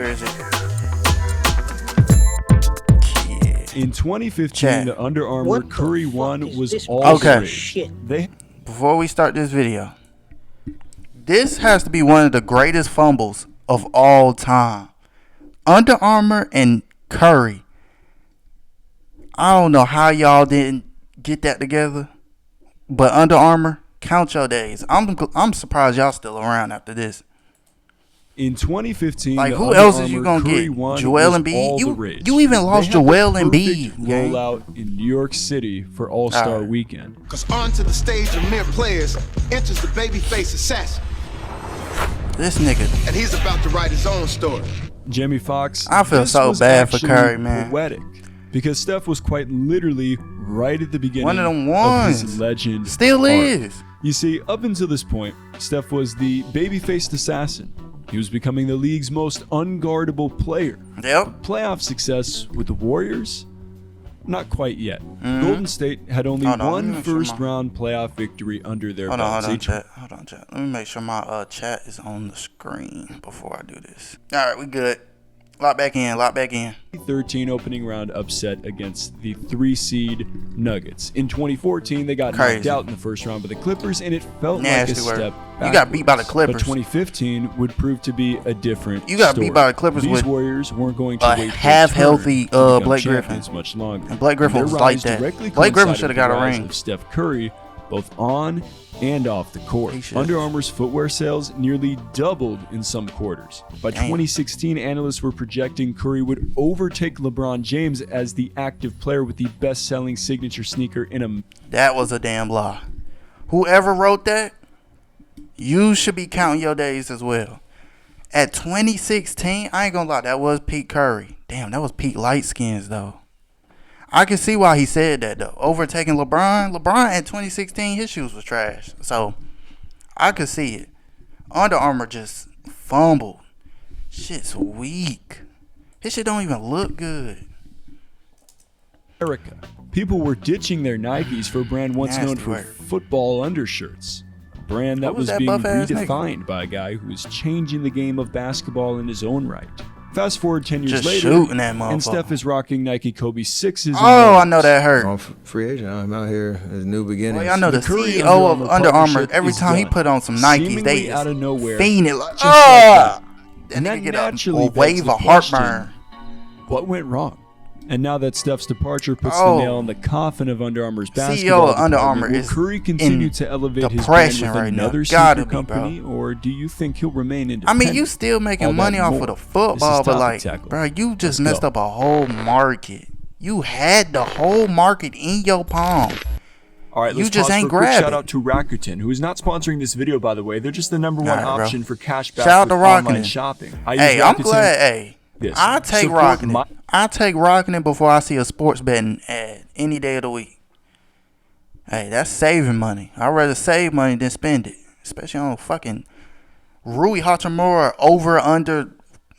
Where is it? In 2015, the Under Armour Curry 1 was all okay. shit. Before we start this video, this has to be one of the greatest fumbles of all time. Under Armour and Curry. I don't know how y'all didn't get that together, but Under Armour, count your days. I'm surprised y'all still around after this. In 2015, like who else is you gonna get? Joel Embiid. You even lost Joel Embiid. Rollout in New York City for All-Star Weekend. Cause onto the stage of mere players enters the babyface assassin. This nigga, and he's about to write his own story. Jamie Foxx. I feel so bad for Curry, man. Poetic, because Steph was quite literally right at the beginning. One of them ones. His legend. Still is. You see, up until this point, Steph was the baby-faced assassin. He was becoming the league's most unguardable player. Yep. Playoff success with the Warriors? Not quite yet. Golden State had only one first-round playoff victory under their belt. Hold on, chat. Let me make sure my chat is on the screen before I do this. All right, we good. Lock back in. 13 opening round upset against the 3-seed Nuggets. In 2014, they got knocked out in the first round by the Clippers, and it felt like a step backwards. You got beat by the Clippers. But 2015 would prove to be a different You got story. beat by the Clippers These with Warriors weren't going to wait half-healthy Blake Griffin much longer. And Blake Griffin was like that. Blake Griffin should have got a ring. Of Steph Curry, both on and off the court. Under Armour's footwear sales nearly doubled in some quarters. By 2016, analysts were projecting Curry would overtake LeBron James as the active player with the best-selling signature sneaker in a... That was a damn lie. Whoever wrote that, you should be counting your days as well. At 2016, I ain't gonna lie, that was peak Curry. Damn, that was peak light skins though. I can see why he said that though. Overtaking LeBron at 2016, his shoes was trash. So I could see it. Under Armour just fumbled. Shit's weak. His shit don't even look good. America. People were ditching their Nikes for a brand once known for football undershirts. A brand that was being redefined by a guy who was changing the game of basketball in his own right. Fast forward 10 years later, and Steph is rocking Nike Kobe 6s. Oh, I know that hurt. I'm free agent. I'm out here as new beginnings. Well, I know the CEO of Under Armour, every time he put on some Nikes, they out of nowhere, fiending like, that nigga get naturally a wave of heartburn. What went wrong? And now that Steph's departure puts the nail in the coffin of Under Armour's basketball CEO of Under Armour will Curry continue to elevate his brand with another sneaker company, or do you think he'll remain independent? I mean, you still making money off of the football, but like, bro, you just messed up a whole market. You had the whole market in your palm. All right, let's pause for a quick shout out to Rakuten, who is not sponsoring this video, by the way. They're just the #1 option for cash back with online shopping. Hey, I'm glad. Hey, I take Rakuten. I take Rakuten before I see a sports betting ad any day of the week. Hey, that's saving money. I'd rather save money than spend it, especially on fucking Rui Hachimura over under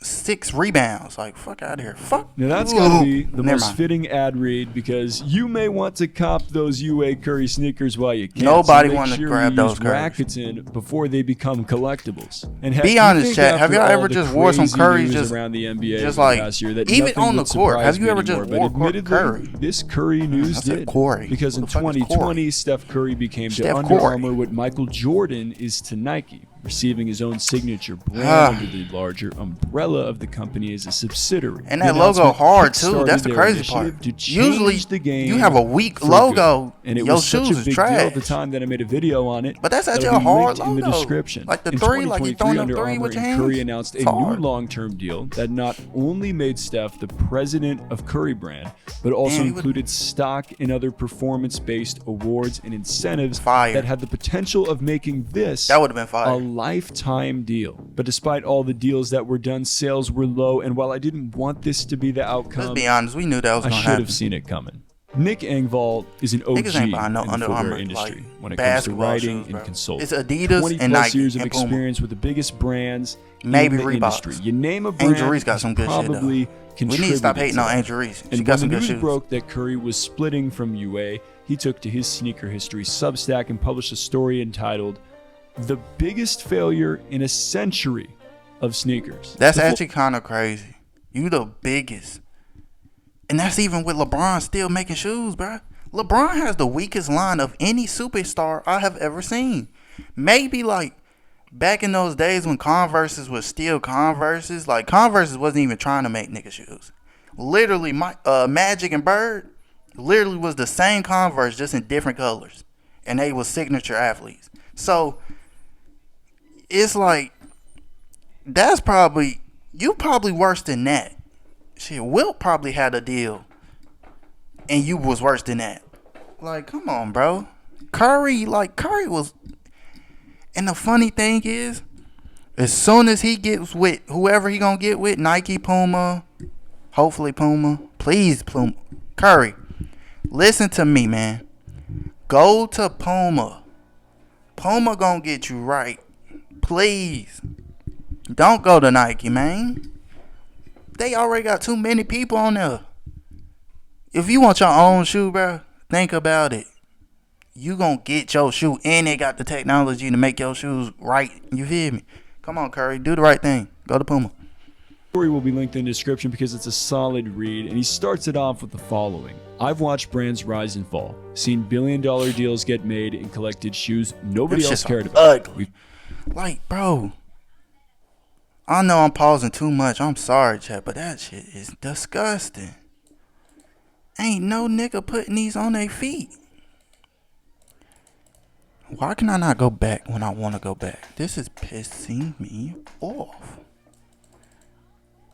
6 rebounds. Like, fuck out of here. Fuck. Now that's gotta be the most fitting ad read, because you may want to cop those UA Curry sneakers while you can. Nobody want to grab those Rakuten before they become collectibles. And be honest, chat. Have y'all ever just wore some Currys just around the NBA just like past year that even on the court? Have you ever just wore Curry? This Curry news did, because in 2020, Steph Curry became to Under Armour what Michael Jordan is to Nike, receiving his own signature brand under the larger umbrella of the company as a subsidiary. And that logo hard too. That's the crazy part. Usually you have a weak logo, and it your was such shoes a big trash. deal at the time that I made a video on it. But that's actually a hard logo. In the description. Like the in 3, like you throwing Under 3 Armour with your and hands. Curry announced a new long-term deal that not only made Steph the president of Curry brand, but also included stock in other performance-based awards and incentives that had the potential of making this a lifetime deal. But despite all the deals that were done, sales were low, and while I didn't want this to be the outcome, let's be honest, we knew that was going to happen. I should have seen it coming. Nick Engvall is an OG in the footwear industry when it comes to writing and consulting. It's Adidas 20 and plus Nike years of and Puma. experience with the biggest brands maybe in the industry. You name a brand, Angel Reese got some good probably shit, we need to stop hating on Angel Reese. She got some good shoes. And when the news broke that Curry was splitting from UA, he took to his sneaker history Substack and published a story entitled "The Biggest Failure in a Century of sneakers. That's actually kind of crazy. You the biggest. And that's even with LeBron still making shoes, bro. LeBron has the weakest line of any superstar I have ever seen. Maybe like back in those days when Converses was still Converses, like Converses wasn't even trying to make nigga shoes. Literally, Magic and Bird literally was the same Converse, just in different colors. And they was signature athletes. So it's like, you probably worse than that. Shit, Wilt probably had a deal and you was worse than that. Like, come on, Curry was. And the funny thing is, as soon as he gets with whoever he gonna get with, Nike, Puma, hopefully Puma, please Puma, Curry, listen to me, man. Go to Puma. Puma gonna get you right. Please. Don't go to Nike, man. They already got too many people on there. If you want your own shoe, bro, think about it. You gonna get your shoe, and they got the technology to make your shoes right. You feel me? Come on, Curry, do the right thing. Go to Puma. Story will be linked in the description because it's a solid read, and he starts it off with the following. I've watched brands rise and fall, seen billion-dollar deals get made, and collected shoes nobody else cared about. Ugly. Like, bro, I know I'm pausing too much. I'm sorry, chat, but that shit is disgusting. Ain't no nigga putting these on their feet. Why can I not go back when I want to go back? This is pissing me off.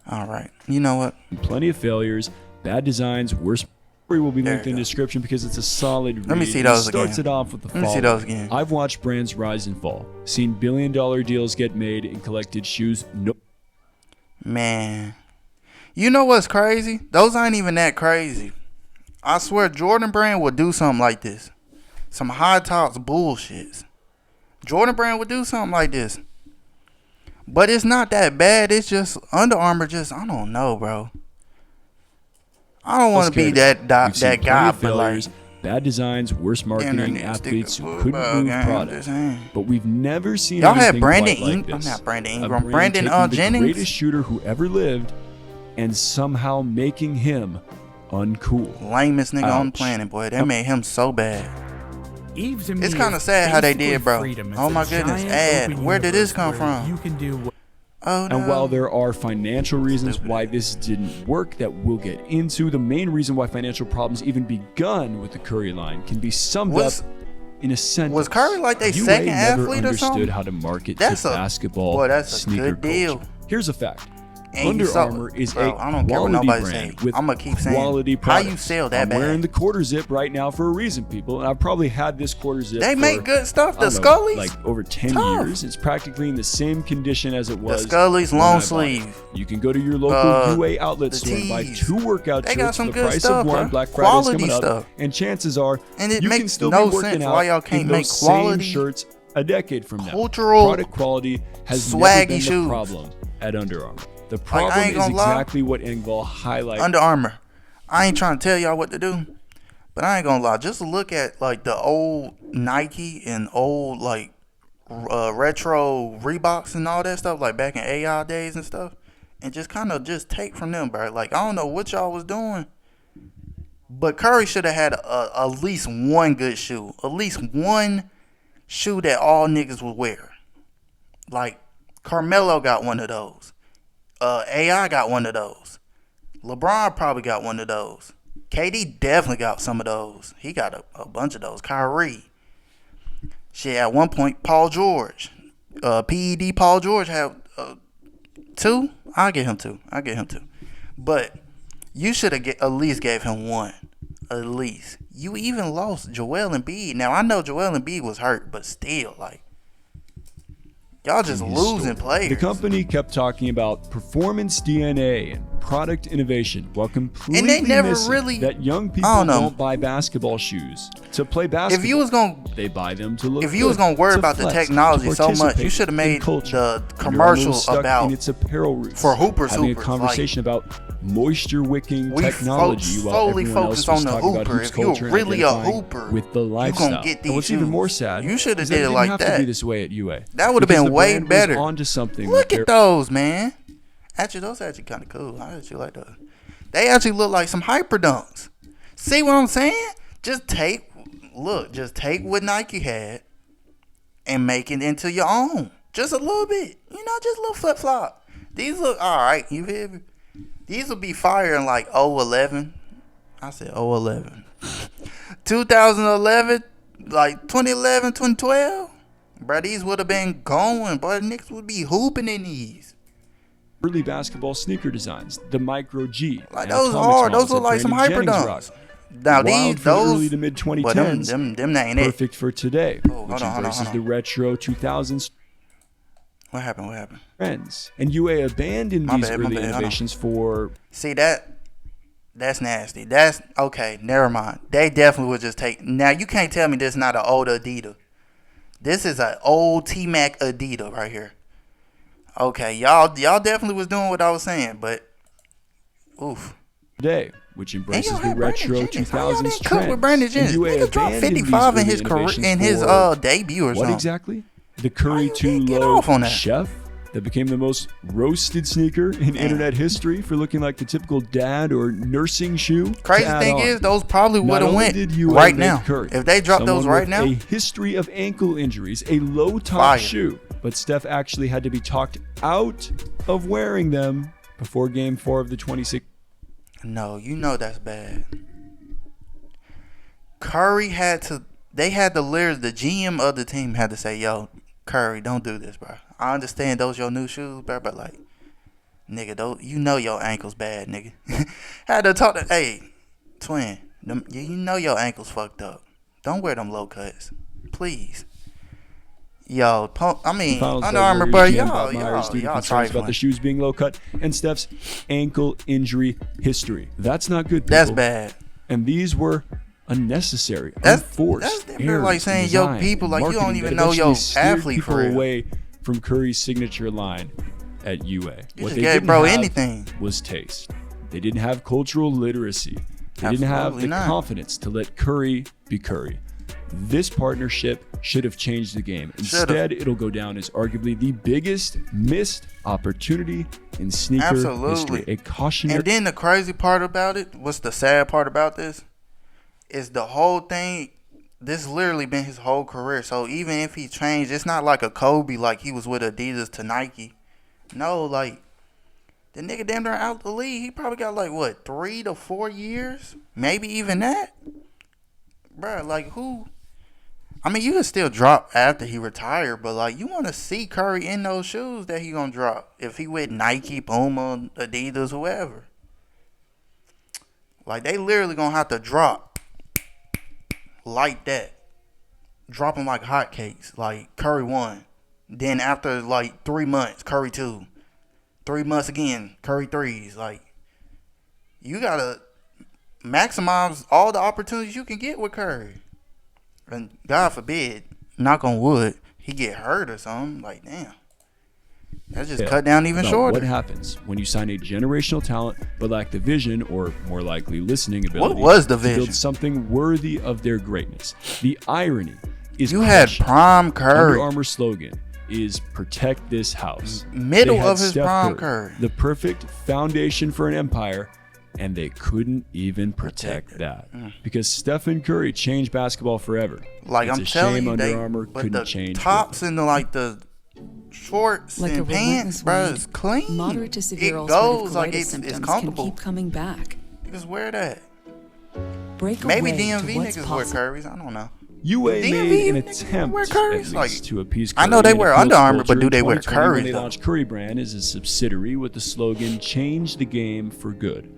All right. You know what? Plenty of failures, bad designs, worse. Story will be linked in the description because it's a solid read. Let me see those again. Starts it off with the following. Let me see those again. I've watched brands rise and fall, seen billion-dollar deals get made, and collected shoes. Man, you know what's crazy? Those ain't even that crazy. I swear Jordan Brand would do something like this. Some high tops bullshits. Jordan Brand would do something like this. But it's not that bad. It's just Under Armour I don't know, bro. I don't want to be that guy, but like, bad designs, worse marketing, athletes who couldn't move product. But we've never seen y'all had anything Brandon quite like this. I'm not Brandon A Ingram. brand Brandon taking the Jennings. greatest shooter who ever lived and somehow making him uncool. Lamest nigga on the planet, boy. They made him so bad. It's kind of sad how they did, bro. Oh my goodness. Ad. Where did this come from? You can do. Oh, no. And while there are financial reasons why this didn't work that we'll get into, the main reason why financial problems even begun with the Curry line can be summed up in a sentence. Was Curry like they second athlete or something? Understood how to market to basketball. Boy, that's a sneaker good deal. culture. Here's a fact. And Under Armour is a I don't care what quality nobody brand say. with I'ma keep saying, quality how products. you sell that I'm bad? wearing the quarter zip right now for a reason, people. And I've probably had this quarter zip They for, make good stuff. The I don't Scullies? know, like over 10 Tough. years. It's practically in the same condition as it was. The Scullies when I long bought it. sleeve. You can go to your local UA outlet the store and buy tees. 2 workout They got shirts for some the good price stuff, of one. bro. Black Friday's Quality coming up, stuff. and chances are And it you makes can still no be working sense out why y'all can't in make those quality same shirts a decade from now. cultural Product quality has never swaggy been shoes. the problem at Under Armour. The I problem ain't is gonna lie. exactly what Engvall highlighted. Under Armour. I ain't trying to tell y'all what to do, but I ain't gonna lie. Just look at like the old Nike and old like retro Reeboks and all that stuff, like back in AI days and stuff, and just kind of just take from them, bro. Like, I don't know what y'all was doing, but Curry should have had at least one good shoe, at least one shoe that all niggas would wear. Like Carmelo got one of those. AI got one of those. LeBron probably got one of those. KD definitely got some of those. He got a bunch of those. Kyrie. Shit, at one point, Paul George. PED Paul George had 2. I'll get him 2. But you should have at least gave him 1. At least. You even lost Joel Embiid. Now, I know Joel Embiid was hurt, but still, like, y'all just losing players. The company kept talking about performance DNA and product innovation while completely And they never missing really- that young people I don't know. don't buy basketball shoes to play basketball. If you was gonna they buy them to look If you was good, gonna worry to about the flex, technology to so much, you participate should have in made culture. the Under Armour commercial was stuck about in its apparel roots, for hoopers, having a like- conversation about moisture wicking We technology while solely everyone focus else was on the talking about hooper. hoops If you're culture and really a identifying hooper, with the you gonna lifestyle. get And these what's even shoes. more sad, You shoulda is that did it didn't like have to that. be this way at UA. That would have Because been the way brand better. Was onto something. Look with at those, man. Actually, those actually kind of cool. I actually like those. They actually look like some hyper dunks. See what I'm saying? Just take what Nike had and make it into your own. Just a little bit. You know, just a little flip flop. These look alright. You feel me? These will be fire in like 011. I said 011. 2011, like 2011, 2012. Bro, these would have been going. Bro, Knicks would be hooping in these. early basketball sneaker designs, the Micro G. Like and those Atomics hard. Those models look that like some Brandon hyper Jennings dunks. rocked. Now Wild these, for the those, early to mid but 2010s, them ain't it. perfect for today, hold which on, embraces the retro 2000s What happened? trends. And UA abandoned My these bad, my early bad, hold on. innovations for See that's nasty. That's okay. Never mind. They definitely would just take. Now you can't tell me this is not an old Adidas. This is an old T-Mac Adidas right here. Okay, y'all definitely was doing what I was saying, but oof. today, which embraces y'all the had retro Brandon Jennings. How y'all 2000s didn't cook with Brandon trends. Jennings? And UA Nigga dropped abandoned these 55 in early his career, innovations in his for debut or what something. exactly? The Curry you 2 didn't get Low off on that? Chef that became the most roasted sneaker in internet history for looking like the typical dad or nursing shoe. Crazy to add thing on. is, those probably Not would have only went did UA right make now. Curry, If they dropped those someone right with now, a history of ankle injuries, a low top Fire. shoe, but Steph actually had to be talked out of wearing them before Game 4 of the 26. no, you know that's bad. Curry had to. They had the lyrics. The GM of the team had to say, "Yo, Curry, don't do this, bro. I understand those your new shoes, bro, but like, nigga, those you know your ankles bad, nigga." Had to talk to, hey, twin, you know your ankles fucked up. Don't wear them low cuts, please. Yo, Finals Under by Armour, Warriors bro, GM y'all Bob Myers due to concerns about trifling. the shoes being low cut and Steph's ankle injury history. That's not good, people. That's bad. And these were unnecessary, That's unforced damn errors like in saying, yo, design people, and like, you don't marketing even that know your eventually steered athlete people for real. away from Curry's signature line at UA. You What just they gave didn't bro have anything. was taste. They didn't have cultural literacy. They didn't have Absolutely the not. confidence to let Curry be Curry. This partnership should have changed the game. Instead, it'll go down as arguably the biggest missed opportunity in sneaker Absolutely. history. A cautionary. And then the crazy part about it, what's the sad part about this, is the whole thing. This literally been his whole career. So even if he changed, it's not like a Kobe, like he was with Adidas to Nike. No, like the nigga damn near out the league. He probably got like what 3 to 4 years, maybe even that. Bruh, like who? I mean, you can still drop after he retired, but like you want to see Curry in those shoes that he gonna drop if he with Nike, Puma, Adidas, whoever. Like they literally gonna have to drop like that, drop them like hotcakes. Like Curry 1, then after like 3 months, Curry 2, 3 months again, Curry 3s. Like you gotta maximize all the opportunities you can get with Curry. And God forbid, knock on wood, he get hurt or something. Like, damn. That just cut down even about shorter. What happens when you sign a generational talent but lack the vision, or more likely listening ability, What was the to vision? build something worthy of their greatness? The irony is You had crushing. prime Under Curry. Armour slogan is "Protect this house." Middle They had of his Steph prime Curry. the perfect foundation for an empire, and they couldn't even protect that because Stephen Curry changed basketball forever. Like It's I'm a telling shame you, Under Armour but couldn't the change tops with and the shorts Like a and pants, relentless bro, wind, is clean. moderate to severe It ulcerative goes like colitis it's symptoms can comfortable. keep coming back. Just wear that. Break Maybe away DMV to what's niggas wear possible. Currys. I don't know. UA DMV made an niggas attempt wear at Currys? least Like, to appease I Curry know they and wear appeal Under to Armour, but culture. do In they wear 2020, when Currys, they though? launched Curry Brand as a subsidiary with the slogan "Change the game for good."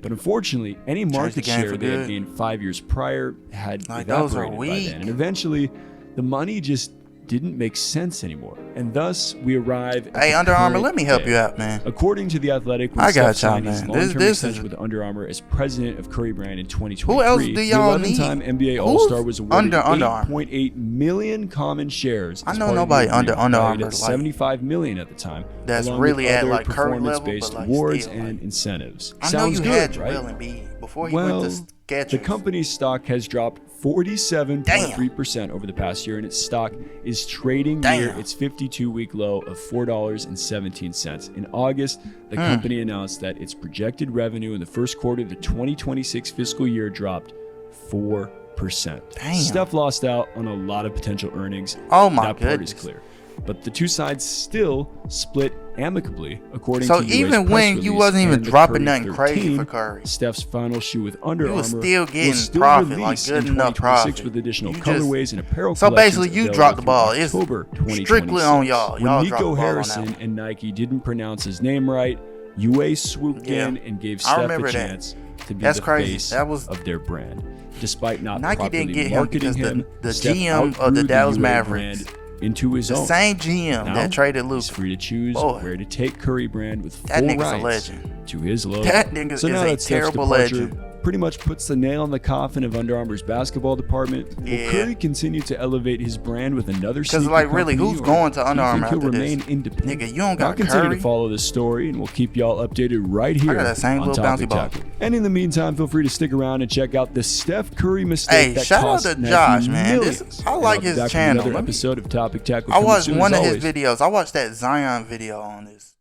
But unfortunately, any the market game share for they had good. gained 5 years prior had Like, those are evaporated by weak. then. And eventually, the money just didn't make sense anymore, and thus we arrive at Hey, the Under Armour, current let me help day. you out, man. According to The Athletic, when I Steph got y'all, signed his man. long-term This extension is- with Under Armour as president of Curry Brand in 2023, Who else do y'all the need? 11-time NBA Who's All-Star was awarded Under Armour? 8.8 million common shares. I as know part of the nobody agreement, Under valued Armour, at like, 75 million at the time. that's along really with at, other like, Curry level, performance-based but, like, awards still, and like, incentives. I know Sounds you good, had right? Joel Embiid before he Well, went to Skechers. the company's stock has dropped 47.3% over the past year, and its stock is trading near Damn. its 52-week low of $4.17. In August, the company announced that its projected revenue in the first quarter of the 2026 fiscal year dropped 4%. Damn. Steph lost out on a lot of potential earnings. Oh my That part is goodness. clear. But the two sides still split amicably, according So to UA's even press when you release, wasn't even and the dropping Curry nothing crazy 13, for Curry, Steph's final shoe with Under you Armour was still getting will still profit, like release good in enough 2026 profit. with additional You just- colorways and apparel So collections basically, you available dropped the through ball. It's October 2026. strictly on y'all. When Y'all dropped Nico the ball on Harrison that one. and Nike didn't pronounce his name right, UA swooped Yeah. in and gave I Steph a remember that. chance to be That's the crazy. face That was- of their brand. Despite not Nike properly didn't get him marketing because him, the Steph GM of the outgrew Dallas UA Mavericks, brand into his the own. same GM Now, that traded he's Luka. free to choose Boy. where to take Curry Brand with That full nigga's a rights legend. to his logo. That nigga so is now a that Steph's terrible departure legend. pretty much puts the nail in the coffin of Under Armour's basketball department. Yeah. Will Curry continue to elevate his brand with another sneaker like, really, company, who's or going to do Under you think Armour he'll after remain this? independent? Nigga, you don't I'll got continue Curry? to follow this story, and we'll keep y'all updated right here got that same on little Topic bouncy ball. Tackle. And in the meantime, feel free to stick around and check out the Steph Curry mistake Hey, that shout out cost to Nike Josh, man. millions. I And like I'll be his back with channel. Another Let me- episode of Topic Tackle. I coming watched soon, one as of his always. videos. I watched that Zion video on this.